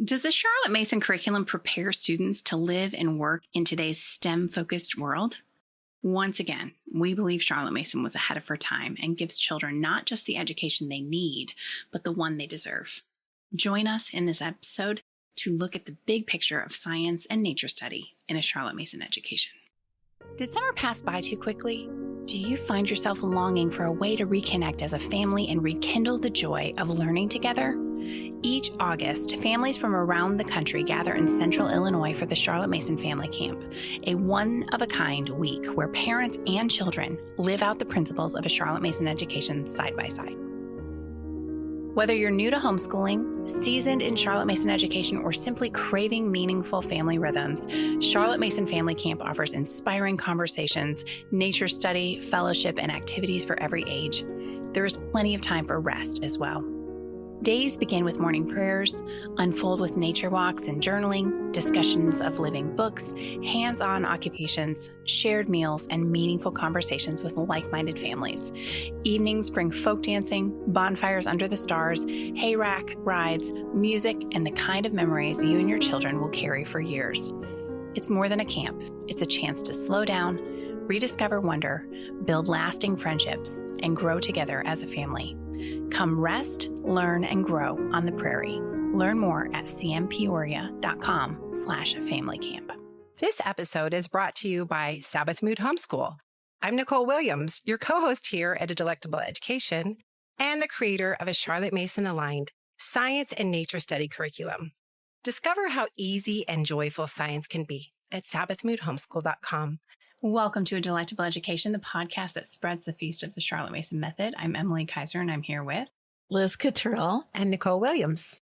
Does the Charlotte Mason curriculum prepare students to live and work in today's STEM-focused world? Once again, we believe Charlotte Mason was ahead of her time and gives children not just the education they need, but the one they deserve. Join us in this episode to look at the big picture of science and nature study in a Charlotte Mason education. Did summer pass by too quickly? Do you find yourself longing for a way to reconnect as a family and rekindle the joy of learning together? Each August, families from around the country gather in Central Illinois for the Charlotte Mason Family Camp, a one-of-a-kind week where parents and children live out the principles of a Charlotte Mason education side by side. Whether you're new to homeschooling, seasoned in Charlotte Mason education, or simply craving meaningful family rhythms, Charlotte Mason Family Camp offers inspiring conversations, nature study, fellowship, and activities for every age. There is plenty of time for rest as well. Days begin with morning prayers, unfold with nature walks and journaling, discussions of living books, hands-on occupations, shared meals, and meaningful conversations with like-minded families. Evenings bring folk dancing, bonfires under the stars, hay rack rides, music, and the kind of memories you and your children will carry for years. It's more than a camp. It's a chance to slow down, rediscover wonder, build lasting friendships, and grow together as a family. Come rest, learn, and grow on the prairie. Learn more at cmpeoria.com/familycamp. This episode is brought to you by Sabbath Mood Homeschool. I'm Nicole Williams, your co-host here at A Delectable Education and the creator of a Charlotte Mason-aligned science and nature study curriculum. Discover how easy and joyful science can be at sabbathmoodhomeschool.com. Welcome to A Delectable Education, the podcast that spreads the feast of the Charlotte Mason method. I'm Emily Kaiser, and I'm here with Liz Cottrell And Nicole Williams.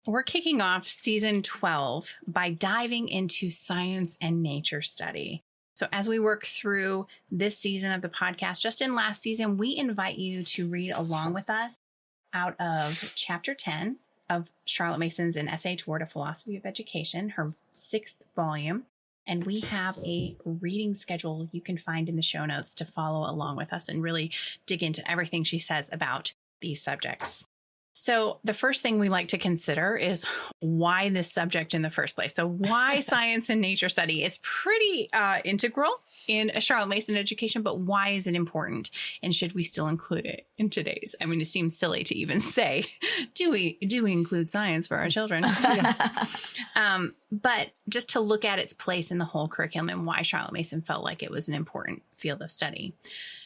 We're kicking off season 12 by diving into science and nature study. So as we work through this season of the podcast, just in last season, we invite you to read along with us out of chapter 10 of Charlotte Mason's An Essay Toward a Philosophy of Education, her 6th volume. And we have a reading schedule you can find in the show notes to follow along with us and really dig into everything she says about these subjects. So the first thing we like to consider is why this subject in the first place. So why science and nature study? It's pretty integral in a Charlotte Mason education, but why is it important? And should we still include it in today's? I mean, it seems silly to even say, do we include science for our children? But just to look at its place in the whole curriculum and why Charlotte Mason felt like it was an important field of study.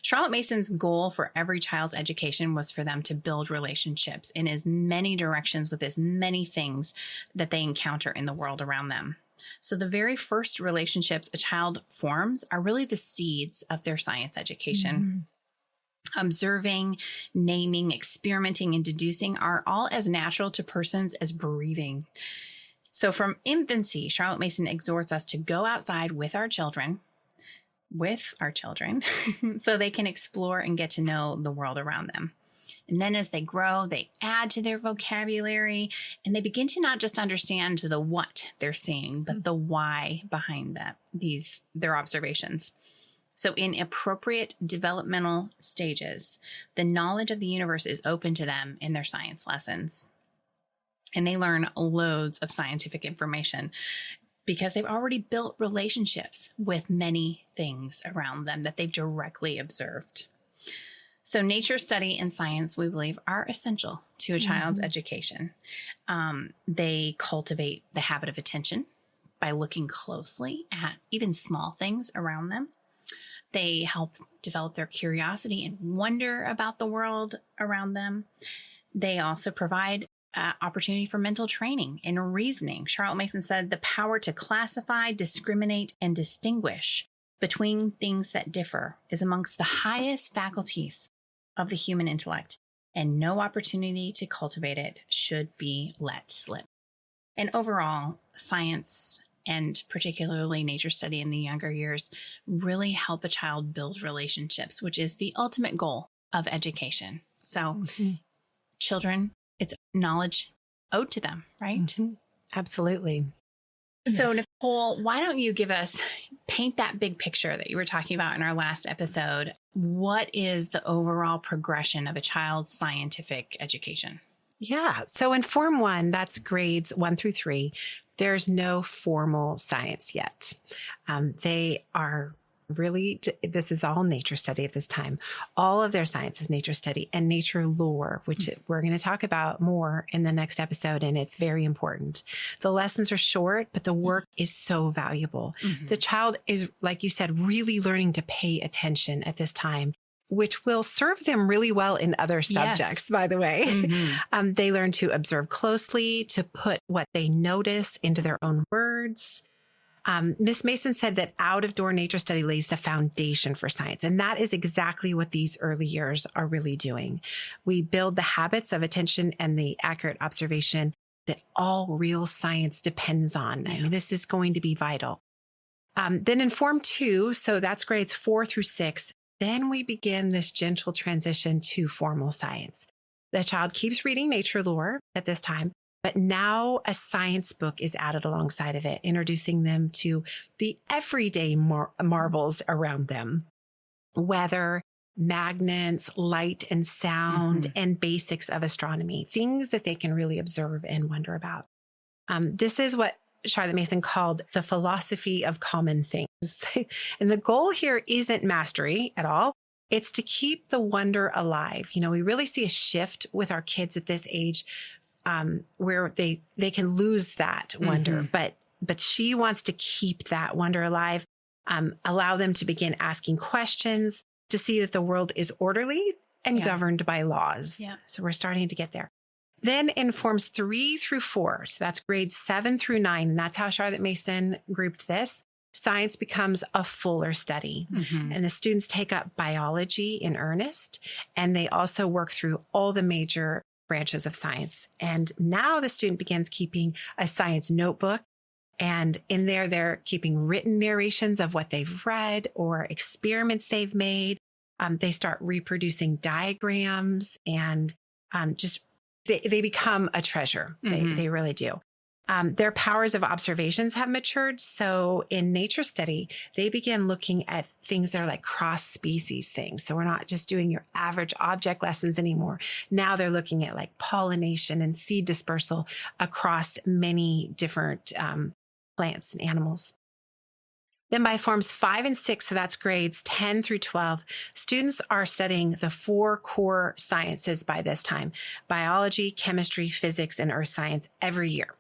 Charlotte Mason's goal for every child's education was for them to build relationships in as many directions with as many things that they encounter in the world around them. So the very first relationships a child forms are really the seeds of their science education. Mm-hmm. Observing, naming, experimenting, and deducing are all as natural to persons as breathing. So from infancy, Charlotte Mason exhorts us to go outside with our children, so they can explore and get to know the world around them. And then as they grow, they add to their vocabulary and they begin to not just understand the what they're seeing, but the why behind their observations. So in appropriate developmental stages, the knowledge of the universe is open to them in their science lessons. And they learn loads of scientific information because they've already built relationships with many things around them that they've directly observed. So nature study and science, we believe, are essential to a child's education. They cultivate the habit of attention by looking closely at even small things around them. They help develop their curiosity and wonder about the world around them. They also provide opportunity for mental training and reasoning. Charlotte Mason said the power to classify, discriminate, and distinguish between things that differ is amongst the highest faculties of the human intellect, and no opportunity to cultivate it should be let slip. And overall, science and particularly nature study in the younger years really help a child build relationships, which is the ultimate goal of education. So children, it's knowledge owed to them, right? Mm-hmm. Absolutely. So Nicole, why don't you paint that big picture that you were talking about in our last episode? What is the overall progression of a child's scientific education? Yeah. So in Form 1, that's grades 1 through 3, there's no formal science yet. They are really, this is all nature study at this time. All of their science is nature study and nature lore, which we're going to talk about more in the next episode. And it's very important. The lessons are short, but the work is so valuable. The child is, like you said, really learning to pay attention at this time, which will serve them really well in other subjects, by the way. They learn to observe closely, to put what they notice into their own words. Miss Mason said that out-of-door nature study lays the foundation for science. And that is exactly what these early years are really doing. We build the habits of attention and the accurate observation that all real science depends on. I mean, this is going to be vital. Then in Form 2, so that's grades 4 through 6, then we begin this gentle transition to formal science. The child keeps reading nature lore at this time, but now a science book is added alongside of it, introducing them to the everyday marvels around them. Weather, magnets, light and sound, and basics of astronomy, things that they can really observe and wonder about. This is what Charlotte Mason called the philosophy of common things. And the goal here isn't mastery at all. It's to keep the wonder alive. You know, we really see a shift with our kids at this age where they can lose that wonder, but she wants to keep that wonder alive, allow them to begin asking questions, to see that the world is orderly and governed by laws. So we're starting to get there. Then in Forms 3 through 4, so that's grades 7 through 9, and that's how Charlotte Mason grouped this, science becomes a fuller study. And the students take up biology in earnest, and they also work through all the major branches of science. And now the student begins keeping a science notebook. And in there, they're keeping written narrations of what they've read or experiments they've made. They start reproducing diagrams and they become a treasure. They really do. Their powers of observations have matured. So in nature study, they begin looking at things that are like cross-species things. So we're not just doing your average object lessons anymore. Now they're looking at like pollination and seed dispersal across many different plants and animals. Then by Forms 5 and 6, so that's grades 10 through 12, students are studying the 4 core sciences by this time: biology, chemistry, physics, and earth science every year.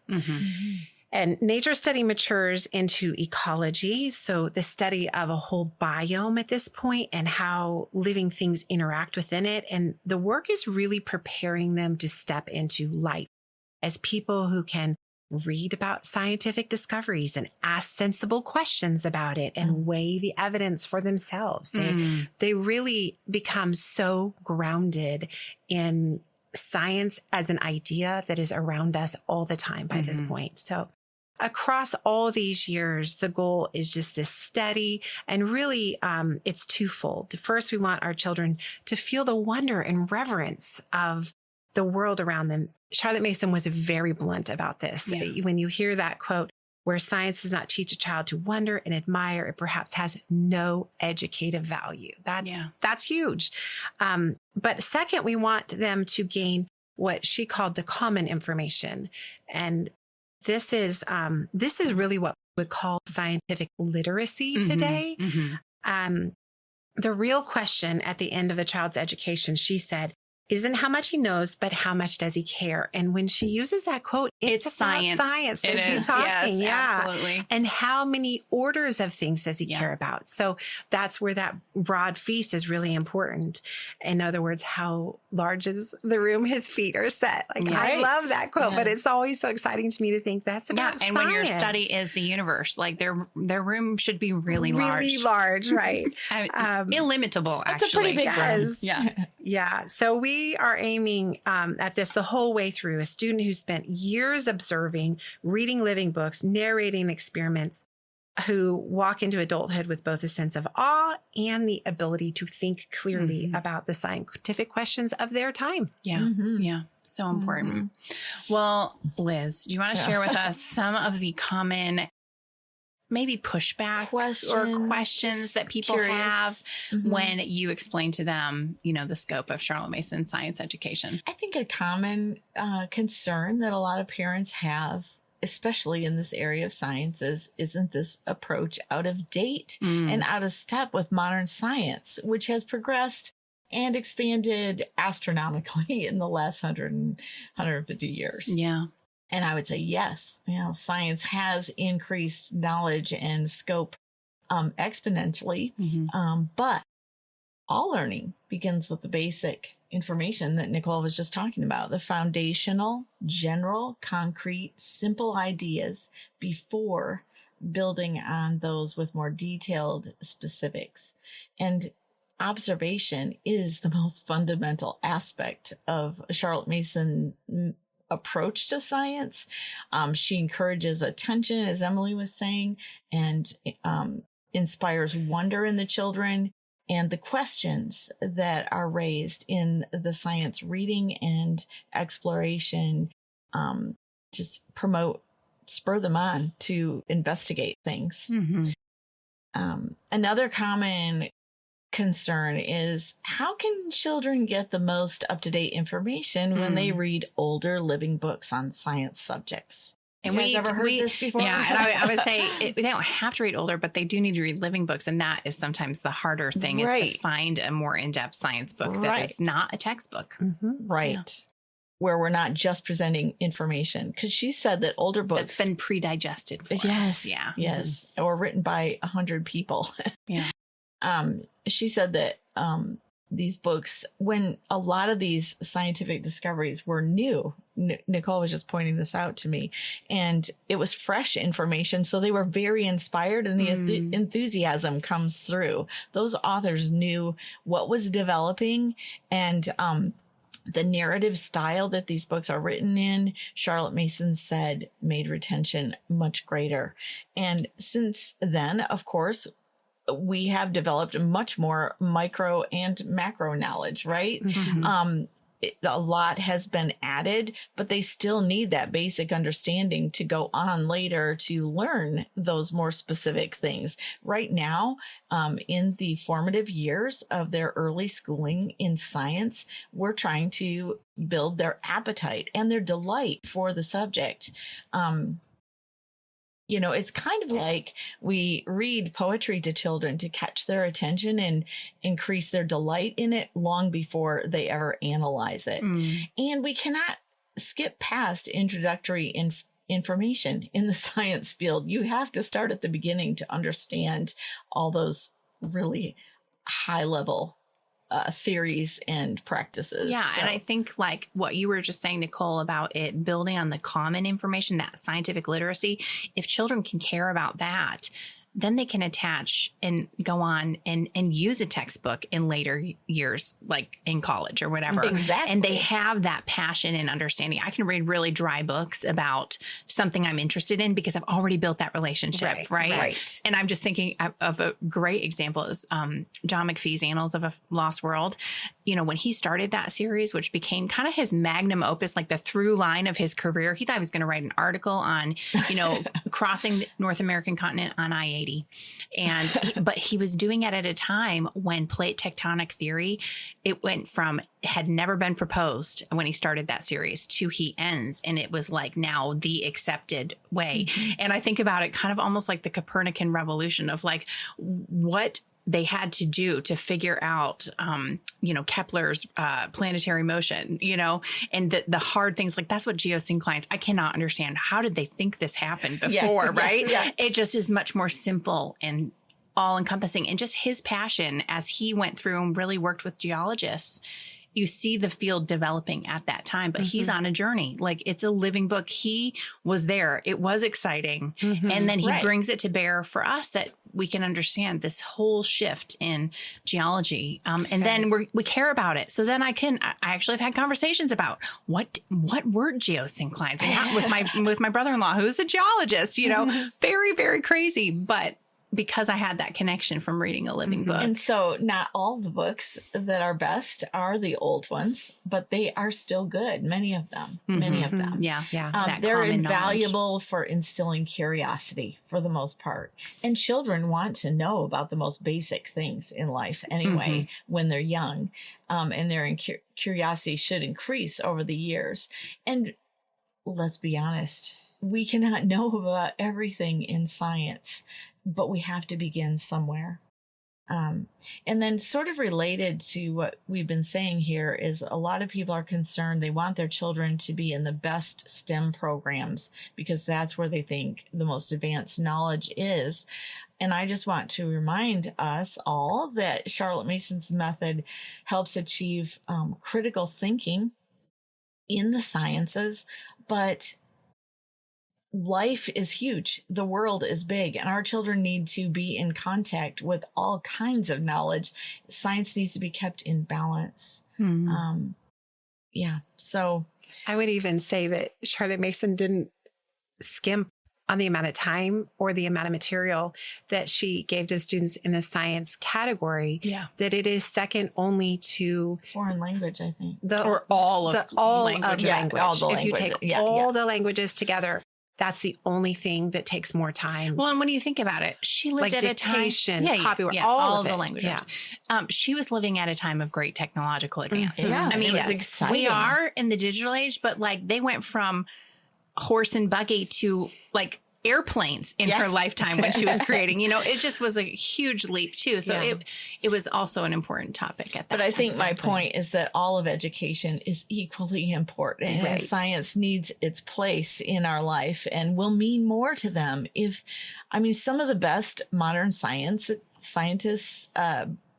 And nature study matures into ecology, so the study of a whole biome at this point and how living things interact within it. And the work is really preparing them to step into life as people who can read about scientific discoveries and ask sensible questions about it and weigh the evidence for themselves. They really become so grounded in science as an idea that is around us all the time by this point. So across all these years, the goal is just this steady and really it's twofold. First, we want our children to feel the wonder and reverence of the world around them. Charlotte Mason was very blunt about this. When you hear that quote, where science does not teach a child to wonder and admire, it perhaps has no educative value. That's huge. But second, we want them to gain what she called the common information. And this is really what we would call scientific literacy today. The real question at the end of a child's education, she said, isn't how much he knows, but how much does he care? And when she uses that quote, it's science. Science that she's talking. Yes, absolutely. And how many orders of things does he care about? So that's where that broad feast is really important. In other words, how large is the room his feet are set? Like I love that quote, but it's always so exciting to me to think that's about and science. When your study is the universe, like their room should be really large. Really large, right? Illimitable, actually. It's a pretty big room. Yeah. So we are aiming at this the whole way through. A student who spent years observing, reading living books, narrating experiments, who walk into adulthood with both a sense of awe and the ability to think clearly about the scientific questions of their time. Yeah. So important. Well, Liz, do you want to share with us some of the common maybe pushback or questions that people have when you explain to them, the scope of Charlotte Mason science education? I think a common concern that a lot of parents have, especially in this area of science, isn't this approach out of date and out of step with modern science, which has progressed and expanded astronomically in the last 150 years. Yeah. And I would say, yes, science has increased knowledge and scope exponentially. But all learning begins with the basic information that Nicole was just talking about, the foundational, general, concrete, simple ideas before building on those with more detailed specifics. And observation is the most fundamental aspect of Charlotte Mason approach to science. She encourages attention, as Emily was saying, and inspires wonder in the children, and the questions that are raised in the science reading and exploration just spur them on to investigate things. Another common concern is, how can children get the most up-to-date information when they read older living books on science subjects? And you guys ever heard this before? Yeah, and I would say they don't have to read older, but they do need to read living books, and that is sometimes the harder thing, is to find a more in-depth science book that is not a textbook. Where we're not just presenting information, because she said that older books that's been pre-digested for us. Yes, or written by 100 people. She said that these books, when a lot of these scientific discoveries were new, Nicole was just pointing this out to me, and it was fresh information, so they were very inspired, and the enthusiasm comes through. Those authors knew what was developing, and the narrative style that these books are written in, Charlotte Mason said, made retention much greater. And since then, of course, we have developed much more micro and macro knowledge, right? A lot has been added, but they still need that basic understanding to go on later to learn those more specific things. Right now, in the formative years of their early schooling in science, we're trying to build their appetite and their delight for the subject. It's kind of like we read poetry to children to catch their attention and increase their delight in it long before they ever analyze it. And we cannot skip past introductory information in the science field. You have to start at the beginning to understand all those really high level theories and practices. Yeah. So. And I think like what you were just saying, Nicole, about it building on the common information, that scientific literacy, if children can care about that, then they can attach and go on and use a textbook in later years, like in college or whatever. Exactly. And they have that passion and understanding. I can read really dry books about something I'm interested in because I've already built that relationship, right? And I'm just thinking of a great example is John McPhee's Annals of a Lost World. When he started that series, which became kind of his magnum opus, like the through line of his career, he thought he was going to write an article on, crossing the North American continent on I-80. But he was doing it at a time when plate tectonic theory, it went from had never been proposed when he started that series to he ends. And it was like now the accepted way. And I think about it kind of almost like the Copernican revolution of like what they had to do to figure out, Kepler's planetary motion, and the hard things. Like that's what geosynclines, I cannot understand. How did they think this happened before, right? Yeah. It just is much more simple and all encompassing. And just his passion as he went through and really worked with geologists. You see the field developing at that time, but he's on a journey. Like it's a living book. He was there. It was exciting. And then he brings it to bear for us that we can understand this whole shift in geology. And then we care about it. So then I actually have had conversations about what were geosynclines and with my brother-in-law, who's a geologist, very, very crazy, but because I had that connection from reading a living book. And so not all the books that are best are the old ones, but they are still good. Many of them. Yeah. They're invaluable for instilling curiosity for the most part. And children want to know about the most basic things in life anyway, when they're young. And their curiosity should increase over the years. And let's be honest, we cannot know about everything in science, but we have to begin somewhere. And then sort of related to what we've been saying here is a lot of people are concerned. They want their children to be in the best STEM programs because that's where they think the most advanced knowledge is. And I just want to remind us all that Charlotte Mason's method helps achieve critical thinking in the sciences, but life is huge. The world is big, and our children need to be in contact with all kinds of knowledge. Science needs to be kept in balance. So I would even say that Charlotte Mason didn't skimp on the amount of time or the amount of material that she gave to students in the science category. That it is second only to foreign language, I think, all of language. If you take all the languages together, that's the only thing that takes more time. Well, and when you think about it, she lived at dictation, a time, copyright, all of the languages. She was living at a time of great technological advance. I mean, it was exciting. We are in the digital age, but like they went from horse and buggy to like airplanes in her lifetime when she was creating, it just was a huge leap too. So it was also an important topic at that time. But I think my point is that all of education is equally important, and science needs its place in our life and will mean more to them. Some of the best modern scientists,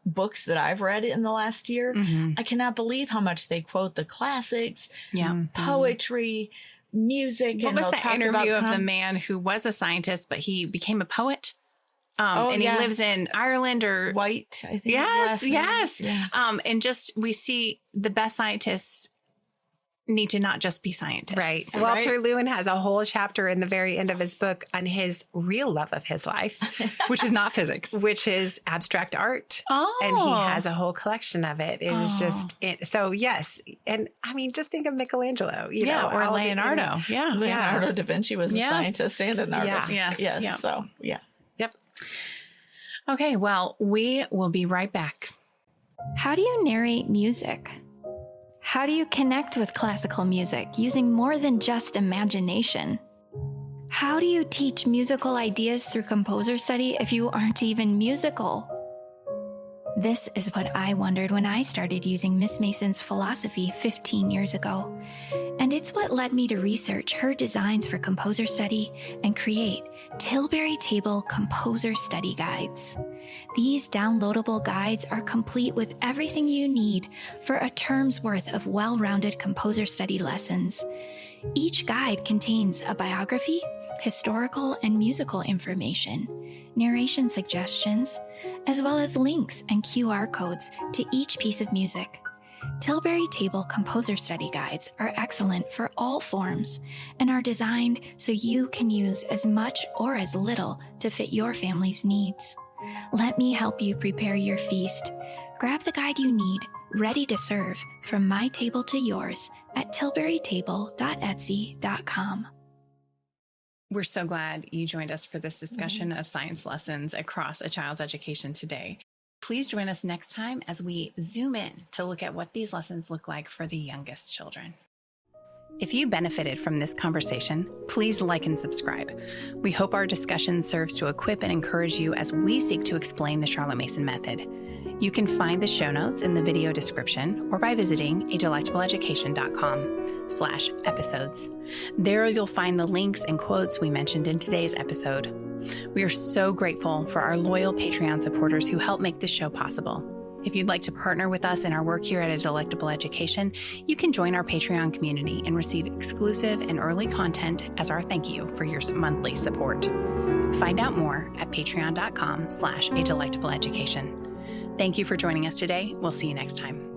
books that I've read in the last year, I cannot believe how much they quote the classics, poetry, music. What was that interview of the man who was a scientist, but he became a poet? He lives in Ireland or White, I think. Yes. Yeah. And just, we see the best scientists need to not just be scientists. Right. Walter Lewin has a whole chapter in the very end of his book on his real love of his life, which is not physics, which is abstract art. And he has a whole collection of it. It was just, so yes. And I mean, just think of Michelangelo, or Leonardo. Leonardo da Vinci was a scientist and an artist. Yes. So, Yep. Okay. Well, we will be right back. How do you narrate music? How do you connect with classical music using more than just imagination? How do you teach musical ideas through composer study if you aren't even musical? This is what I wondered when I started using Miss Mason's philosophy 15 years ago. And it's what led me to research her designs for composer study and create Tilbury Table Composer Study Guides. These downloadable guides are complete with everything you need for a term's worth of well-rounded composer study lessons. Each guide contains a biography, historical and musical information, narration suggestions, as well as links and QR codes to each piece of music. Tilbury Table Composer Study Guides are excellent for all forms and are designed so you can use as much or as little to fit your family's needs. Let me help you prepare your feast. Grab the guide you need, ready to serve, from my table to yours at tilburytable.etsy.com. We're so glad you joined us for this discussion of science lessons across a child's education today. Please join us next time as we zoom in to look at what these lessons look like for the youngest children. If you benefited from this conversation, please like and subscribe. We hope our discussion serves to equip and encourage you as we seek to explain the Charlotte Mason method. You can find the show notes in the video description or by visiting adelectableeducation.com/episodes. There you'll find the links and quotes we mentioned in today's episode. We are so grateful for our loyal Patreon supporters who help make this show possible. If you'd like to partner with us in our work here at A Delectable Education, you can join our Patreon community and receive exclusive and early content as our thank you for your monthly support. Find out more at patreon.com/adelectableeducation. Thank you for joining us today. We'll see you next time.